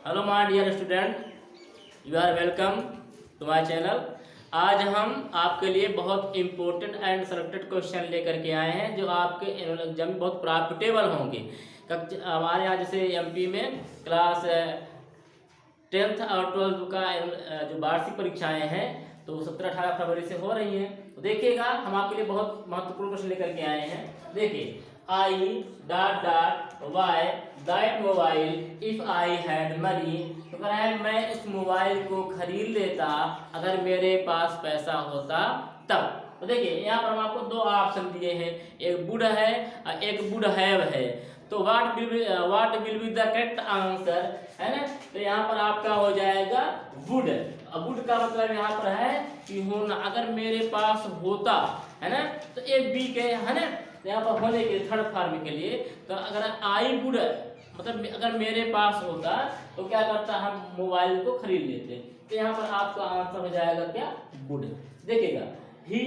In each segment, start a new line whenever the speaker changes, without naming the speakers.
Hello my dear student, you are welcome to my channel. आज हम आपके लिए बहुत इंपॉर्टेंट एंड सेलेक्टेड क्वेश्चन लेकर के आए हैं जो आपके एनुअल एग्जाम में बहुत प्रॉफिटेबल होंगे। हमारे यहाँ जैसे एमपी में क्लास 10th और 12th का जो वार्षिक परीक्षाएं हैं तो 17-18 फरवरी से हो रही हैं। तो देखिएगा, हम आपके लिए बहुत महत्वपूर्ण क्वेश्चन लेकर के आए हैं। देखिए, I dot dot Y that mobile if I had money. तो कह रहा है मैं इस मोबाइल को खरीद लेता अगर मेरे पास पैसा होता तब। तो देखिए, यहाँ पर हम आपको दो ऑप्शन दिए हैं, एक वुड है और एक वुड हैव है। तो what will be the correct answer, है ना। तो यहाँ पर आपका हो जाएगा वुड। अब वुड का मतलब यहाँ पर है कि होना, अगर मेरे पास होता, है ना। तो एक बी के, है ना, यहाँ पर होने के थर्ड फॉर्म के लिए। तो अगर आई वुड मतलब अगर मेरे पास होता तो क्या करता, हम मोबाइल को खरीद लेते। तो यहाँ पर आपका आंसर हो जाएगा क्या, वुड। देखिएगा, he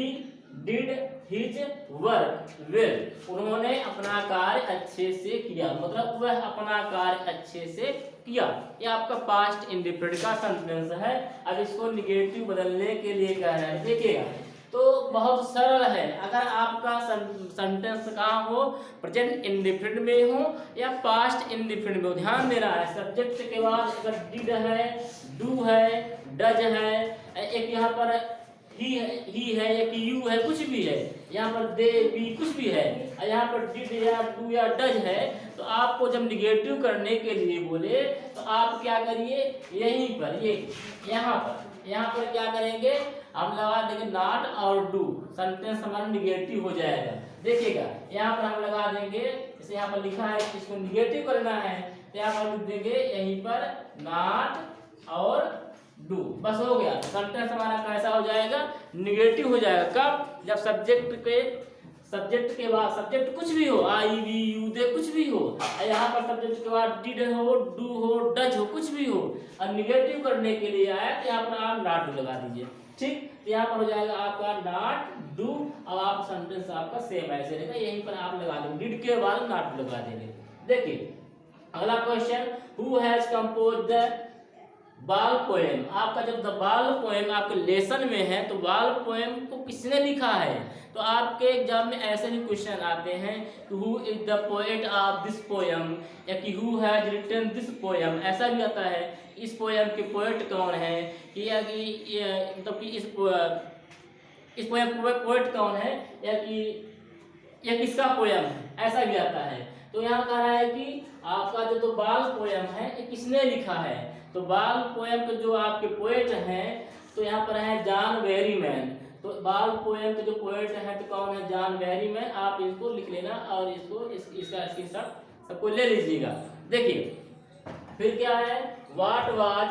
did his work well. उन्होंने अपना कार्य अच्छे से किया, मतलब वह अपना कार्य अच्छे से किया। ये आपका पास्ट इंडिफिनिट का सेंटेंस है। अब इसको निगेटिव बदलने के लिए कह रहा है। देखिएगा, तो बहुत सरल है। अगर आपका सेंटेंस कहाँ हो, प्रेजेंट इंडिफिनिट में हो या पास्ट इंडिफिनिट में हो, ध्यान देना है। सब्जेक्ट के बाद अगर डिड है, डू है, डज है, एक यहाँ पर ही है, एक यू है, कुछ भी है, यहाँ पर दे भी कुछ भी है, यहाँ पर डिड या डू या डज है। तो आपको जब निगेटिव करने के लिए बोले तो आप क्या करिए, यहीं पर ये यहाँ पर क्या करेंगे, हम लगा देंगे नॉट और डू। सेंटेंस हमारा निगेटिव हो जाएगा। देखिएगा, यहाँ पर हम लगा देंगे, जैसे यहाँ पर लिखा है इसको निगेटिव करना है तो यहाँ पर लिख देंगे यहीं पर नॉट और डू, बस हो गया। सेंटेंस हमारा कैसा हो जाएगा, निगेटिव हो जाएगा। कब, जब सब्जेक्ट के बाद सब्जेक्ट कुछ भी हो, आई वी यू दे कुछ भी हो, यहाँ पर सब्जेक्ट के बाद डिड हो, डू हो, डज हो, कुछ भी हो, और निगेटिव करने के लिए आया तो यहाँ पर आप नॉट डू लगा दीजिए। ठीक, तो यहाँ पर हो जाएगा आपका नॉट डू। अब आप सेंटेंस आपका सेम ऐसे रहेगा, यहीं पर आप लगा देंगे, डिड के बाद नॉट लगा देंगे। देखिए अगला question, who has composed the बाल पोएम। आपका जब द बाल पोएम आपके लेसन में है तो बाल पोएम को किसने लिखा है। तो आपके एग्जाम में ऐसे भी क्वेश्चन आते हैं कि who is the poet of this poem, या कि who has written this poem, ऐसा भी आता है। इस पोएम के पोएट कौन है, मतलब कि इस पोएम के पोएट कौन है, या कि यह किसका पोएम है, ऐसा भी आता है। तो यहाँ कह रहा है कि आपका जो तो बाल पोएम है ये किसने लिखा है। तो बाल पोएम के जो आपके पोएट हैं तो यहाँ पर है जॉन वेरीमैन। तो बाल पोएम के जो पोएट हैं तो कौन है, जॉन वेरीमैन। आप इसको लिख लेना और इसका स्क्रीनशॉट सबको ले लीजिएगा। देखिए फिर क्या है, what was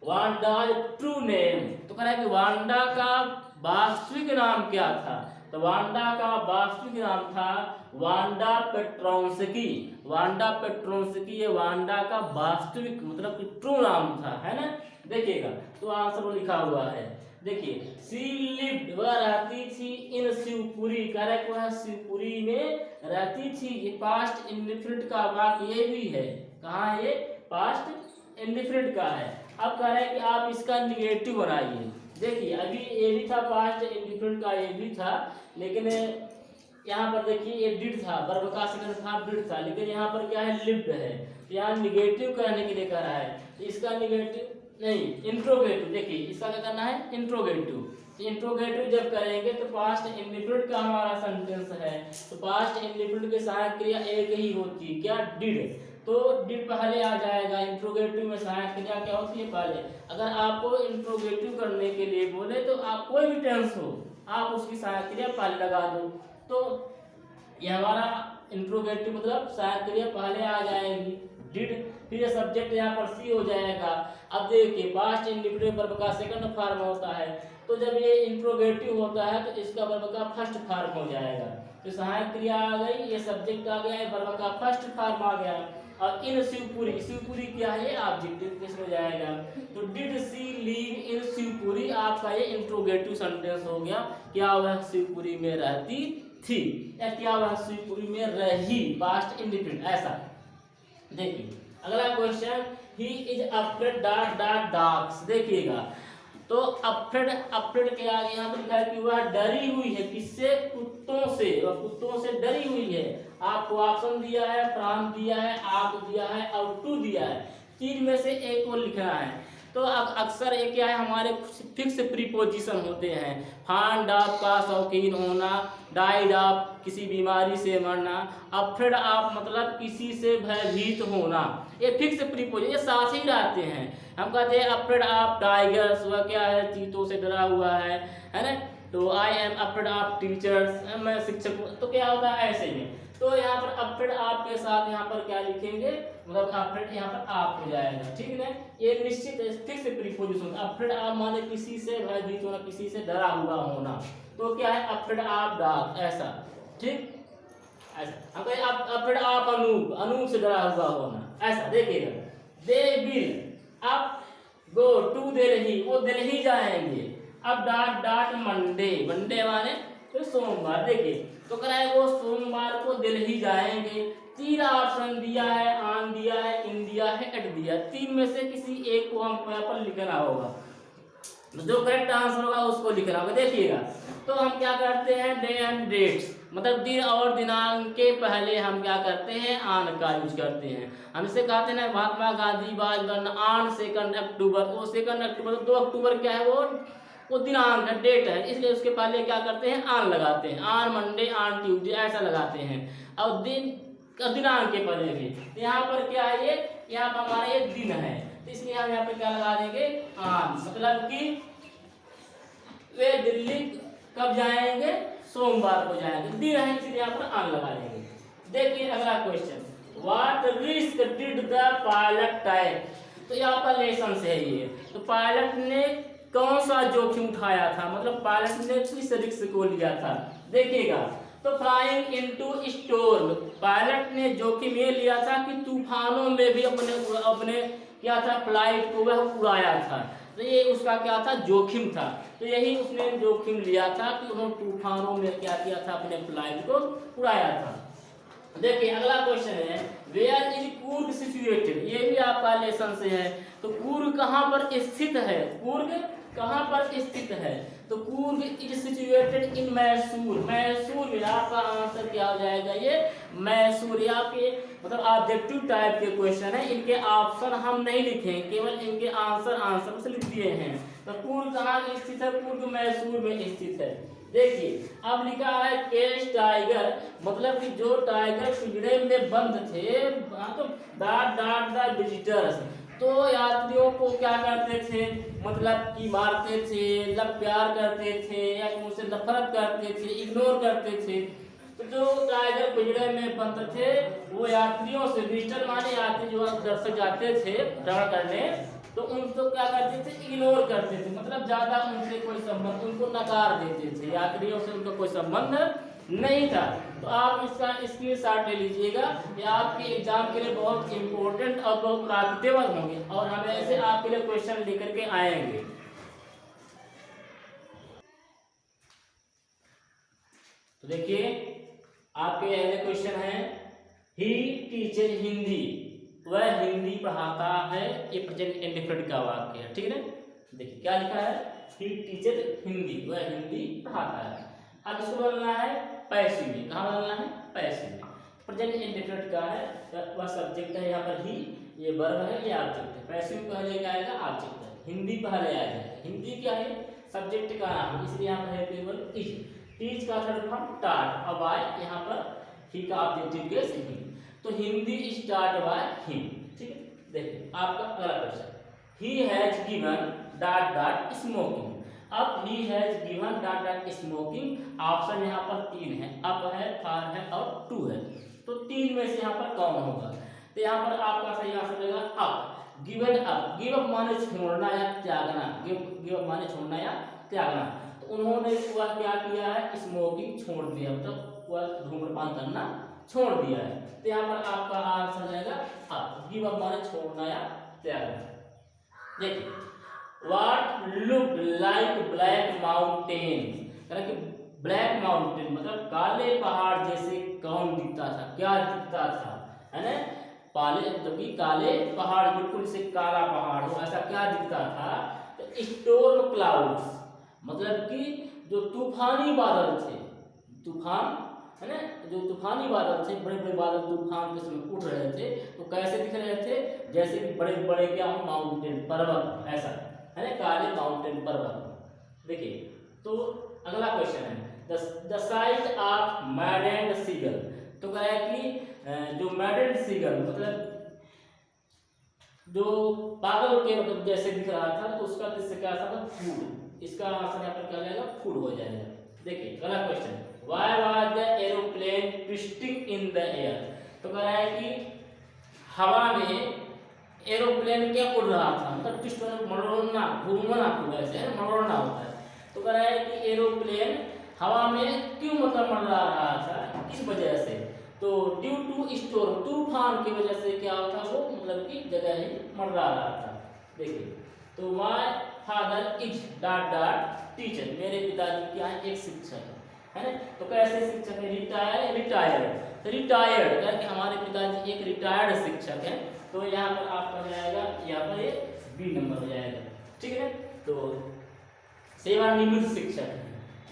Wanda's true name. तो कह रहा है कि वांडा का वास्तविक नाम क्या था। तो वांडा का वास्तविक नाम था वांडा पेट्रोंस्की। वांडा पेट्रोंस्की ये वांडा का वास्तविक मतलब कि ट्रू नाम था, है ना। देखिएगा, तो आंसर वो लिखा हुआ है। देखिए, सी लिव्ड, वह रहती थी इन शिवपुरी। कह रहा है कि वह शिवपुरी में रहती थी। ये पास्ट इंडिफिनिट का वाक्य ये भी है। कहाँ है ये, पास्ट इंडिफिनिट का है। अब कह रहा है कि आप इसका निगेटिव बनाइए। देखिए, अभी ये भी था, पास्ट इंडिफिनिट का ये भी था, लेकिन यहाँ पर देखिए ये डिड था, वर्ब का सेकंड था डिड था, लेकिन यहाँ पर क्या है, लिव्ड है। तो यहाँ निगेटिव करने के लिए कह रहा है, इसका निगेटिव नहीं, इंट्रोगेटिव। देखिए इसका क्या करना है, इंट्रोगेटिव। इंट्रोगेटिव जब करेंगे तो पास्ट इंडिफिनिट का हमारा सेंटेंस है, तो पास्ट इंडिफिनिट की सहायक क्रिया एक ही होती है, क्या, डिड। तो डिड पहले आ जाएगा। इंट्रोगेटिव में सहायक क्रिया क्या होती है, पहले। अगर आपको इंट्रोगेटिव करने के लिए बोले तो आप कोई भी टेंस हो आप उसकी सहायक क्रिया पहले लगा दो। तो ये हमारा इंट्रोगेटिव मतलब सहायक क्रिया पहले आ जाएगी, डिड। फिर सब्जेक्ट यहाँ पर सी हो जाएगा। अब देखिए, पास्ट इंडिफिनिट वर्ब का सेकंड फॉर्म होता है, तो जब ये इंट्रोगेटिव होता है तो इसका वर्ब का फर्स्ट फॉर्म हो जाएगा। तो सहायक क्रिया आ गई, ये सब्जेक्ट आ गया, वर्ब का फर्स्ट फॉर्म आ गया। और इन शिवपुरी, शिवपुरी क्या है, ऑब्जेक्टिव किस में जाएगा। तो did C live in Shivpuri, आपका ये इंट्रोगेटिव सेंटेंस हो गया। क्या वह शिवपुरी में रहती थी, या क्या वह शिवपुरी में रही, पास्ट इंडिफिनिट ऐसा। देखिए अगला question, he is afraid dot dot dogs. देखिएगा, तो अफ्रेड, अफ्रेड के आगे यहाँ पर लिखा है कि वह डरी हुई है, किससे? कुत्तों से, वह कुत्तों से डरी हुई है। आपको ऑप्शन दिया है, फ्रॉम दिया है, आप दिया है और टू दिया है, तीन में से एक को लिखना है। तो अब अक्सर ये क्या है, हमारे फिक्स प्रीपोजिशन होते हैं। फांड ऑफ का शौकीन होना, डाइड ऑफ किसी बीमारी से मरना, अफ्रेड ऑफ मतलब किसी से भयभीत होना, ये फिक्स प्रीपोजिशन, ये साथ ही रहते हैं। हम कहते हैं अफ्रेड ऑफ टाइगर्स, वह क्या है? चीतों से डरा हुआ है ना। तो I am afraid of teachers, मैं शिक्षक हूँ, तो क्या होता है ऐसे में। तो यहाँ पर अफ्रेड ऑफ के साथ यहाँ पर क्या लिखेंगे, मतलब अफ्रेड यहाँ पर आप हो जाएगा, ठीक है। ये निश्चित फिक्स प्रीपोजिशन, अफ्रेड ऑफ माने किसी से भयभीत होना, किसी से डरा हुआ होना। तो क्या है? अफ्रेड ऑफ डॉग, ऐसा, ठीक, ऐसा। हम कहें अफ्रेड ऑफ अनूप, अनूप से डरा हुआ होना, ऐसा। देखिएगा, they will up go to Delhi, वो दिल्ली जाएंगे। अब डॉट डॉट मंडे, मंडे माने तो सोमवार। देखिए, तो कराए वो सोमवार को दिल्ली जाएंगे। तीन ऑप्शन दिया है, आन दिया है, इन दिया है, एट दिया, तीन में से किसी एक को हमको यहाँ पर लिखना होगा, जो करेक्ट आंसर होगा उसको लिखना होगा। देखिएगा, तो हम क्या करते हैं, डे एंड डेट्स, मतलब दिन और दिनांक के पहले हम क्या करते हैं, आन का यूज करते हैं। हम इसे कहते हैं Mahatma Gandhi was born on 2 अक्टूबर, वो 2 अक्टूबर, 2 अक्टूबर क्या है, वो दिनांक है, डेट है, इसलिए उसके पहले क्या करते हैं, आन लगाते हैं। आन मंडे, आन ट्यूजडे, ऐसा लगाते हैं। और दिनांक के पहले भी, तो यहाँ पर क्या है, ये यहाँ पर हमारा ये दिन है, तो इसलिए हम यहाँ पे क्या लगा देंगे, आन, मतलब कि वे दिल्ली कब जाएंगे, सोमवार को जाएंगे, दिन है इसलिए यहाँ पर आन लगा देंगे। देखिए अगला question, what risk did the pilot take, तो यहाँ पर लेसन है ये। तो पायलट ने कौन सा जोखिम उठाया था, मतलब पायलट ने किस रिस्क को लिया था। देखिएगा, तो फ्लाइंग इनटू स्टॉर्म, पायलट ने जोखिम ये लिया था कि तूफानों में भी अपने क्या था, फ्लाइट को वह उड़ाया था। तो ये उसका क्या था, जोखिम था। तो यही उसने जोखिम लिया था कि उन्होंने तूफानों में क्या किया था, अपने फ्लाइट को उड़ाया था। देखिए अगला क्वेश्चन है, वेयर इज कूर्ग सिचुएटेड, ये भी आपका लेसन से है। तो कूर्ग कहाँ पर स्थित है, कूर्ग कहाँ पर स्थित है, तो Coorg is situated in Mysore, Mysore में। आपका आंसर क्या हो जाएगा, ये मैसूर। आपके मतलब ऑब्जेक्टिव टाइप के क्वेश्चन है, इनके ऑप्शन हम नहीं लिखे, केवल इनके आंसर से लिख दिए हैं। तो कूर्ग कहाँ स्थित है, कूर्ग मैसूर में स्थित है। देखिए अब लिखा है केज टाइगर, मतलब कि जो टाइगर पिंजरे में बंद थे, तो डॉट डॉट द विजिटर्स, तो यात्रियों को क्या करते थे, मतलब कि मारते थे, मतलब प्यार करते थे या उनसे नफरत करते थे, इग्नोर करते थे। तो जो टाइगर पिंजरे में बंद थे वो यात्रियों से, विजिटर माने यात्री जो दर्शक जाते थे भ्रमण करने, तो उनको क्या करते थे, इग्नोर करते थे, मतलब ज्यादा उनसे कोई संबंध, उनको नकार देते थे, यात्रियों से उनका कोई संबंध नहीं था। तो आप इसका स्क्रीनशॉट ले लीजिएगा, ये आपके एग्जाम के लिए बहुत इंपॉर्टेंट और बहुत प्राप्तेबल होंगे, और हम ऐसे आपके लिए क्वेश्चन लेकर के आएंगे। तो देखिए आपके अगले क्वेश्चन है, ही टीचर हिंदी, वह हिंदी पढ़ाता है, ये प्रेजेंट इंडेफिनिट का वाक्य है, ठीक है ना। देखिए क्या लिखा है, ही टीचर हिंदी, वह हिंदी पढ़ाता है। अब इसको बोलना है पैसिव में, कहाँ बोलना है, पैसिव में। प्रेजेंट इंडेफिनिट का है, वह सब्जेक्ट है, यहाँ पर ही, ये वर्ब है, ये ऑब्जेक्ट है। पैसिव पहले क्या आएगा, ऑब्जेक्ट है, हिंदी पहले आ जाएगा। हिंदी क्या है, सब्जेक्ट का नाम, इसलिए यहाँ पर है केवल इज। टीच का थर्ड फॉर्म टाट, अब आए यहाँ पर ही का ऑब्जेक्टिव केस ही, तो हिंदी स्टार्ट बाय हिम, ठीक है। देखिए आपका अगला question, he has given dot dot smoking. अब he has given dot dot smoking, option यहाँ पर 3 है, अप है, फार है और टू है। तो 3 में से यहाँ पर कौन होगा, तो यहाँ पर आपका सही आंसर रहेगा up. Given up, give up माने छोड़ना या त्यागना, गिव अप माने छोड़ना या त्यागना। तो उन्होंने वह क्या किया है, स्मोकिंग छोड़ दिया, मतलब वह धूम्रपान करना छोड़ दिया है। तो यहाँ पर आपका आंसर जाएगा अप, गिव अप माने छोड़ना या त्यागना। देखिए What looked like black mountain, कि ब्लैक माउंटेन मतलब काले पहाड़ जैसे कौन दिखता था, क्या दिखता था, है ना। पाले तो कि काले पहाड़, बिल्कुल से काला पहाड़ हो, ऐसा क्या दिखता था? तो स्टोर्म क्लाउड्स, मतलब कि जो तूफानी बादल थे, तूफान है ना, जो तूफानी बादल थे, बड़े बड़े बादल तूफान के समय उठ रहे थे, तो कैसे दिख रहे थे? जैसे कि बड़े बड़े क्या हो, माउंटेन, पर्वत, ऐसा है ना, काले माउंटेन पर्वत। देखिए तो अगला क्वेश्चन है the size of maddened seagull. तो कह रहा है कि जो मैडेंड सीगल मतलब जो पागल के मतलब जैसे दिख रहा था, तो उसका किससे क्या था? फूड। इसका आंसर यहाँ पर क्या जाएगा? फूड हो जाएगा। देखिए अगला question, why was the aeroplane twisting in the air. तो कह रहा है कि हवा में एरोप्लेन क्या उड़ रहा था, मतलब ट्विस्ट मरोड़ना, घूमना, खूब ऐसे है मरोड़ना होता है। तो कह रहा है कि एरोप्लेन हवा में क्यों मतलब मंडरा रहा था, किस वजह से? तो ड्यू टू स्टोर्म, तूफान की वजह से क्या होता वो मतलब कि जगह ही मंडरा रहा था। देखिए तो my father is dot dot teacher, मेरे पिताजी क्या है? एक शिक्षक है ना। तो कैसे शिक्षक है? रिटायर्ड करके हमारे पिताजी एक रिटायर्ड शिक्षक है। तो यहाँ पर आपका जाएगा, यहाँ पर ये बी नंबर हो जाएगा, ठीक है। तो सेवानिवृत्त शिक्षक है।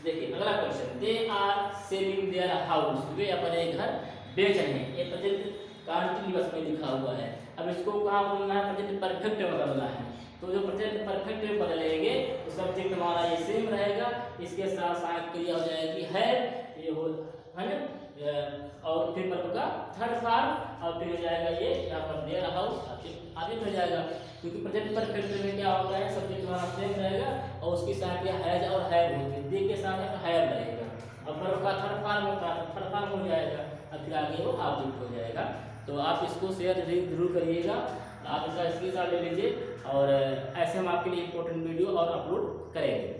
देखिए अगला question, they are selling their house, वे अपने घर बेच रहे हैं। ये प्रेजेंट कंटिन्यूअस में लिखा हुआ है। अब इसको कहाँ बोलना है? प्रेजेंट परफेक्ट में बदलना है। तो जो प्रेजेंट परफेक्ट में बदलेंगे तो सब्जेक्ट हमारा ये सेम रहेगा, इसके साथ साथ क्रिया हो जाएगी है, ये हो है ना, और फिर वर्ब का थर्ड फॉर्म, और फिर हो जाएगा ये यहाँ पर देयर हाउस, आगे हो जाएगा। क्योंकि प्रेजेंट परफेक्ट में क्या होता है? सब्जेक्ट हमारा सेम रहेगा और उसके साथ ये हैज और हैव होते हैं, दे के साथ हैव रहेगा, और वर्ब का थर्ड फॉर्म होता है, थर्ड फॉर्म हो जाएगा, अब फिर आगे वो ऑब्जेक्ट हो जाएगा। तो आप इसको शेयर जरूर करिएगा, आप इसका स्क्रीनशॉट ले लीजिए, और ऐसे हम आपके लिए इंपॉर्टेंट वीडियो और अपलोड करेंगे।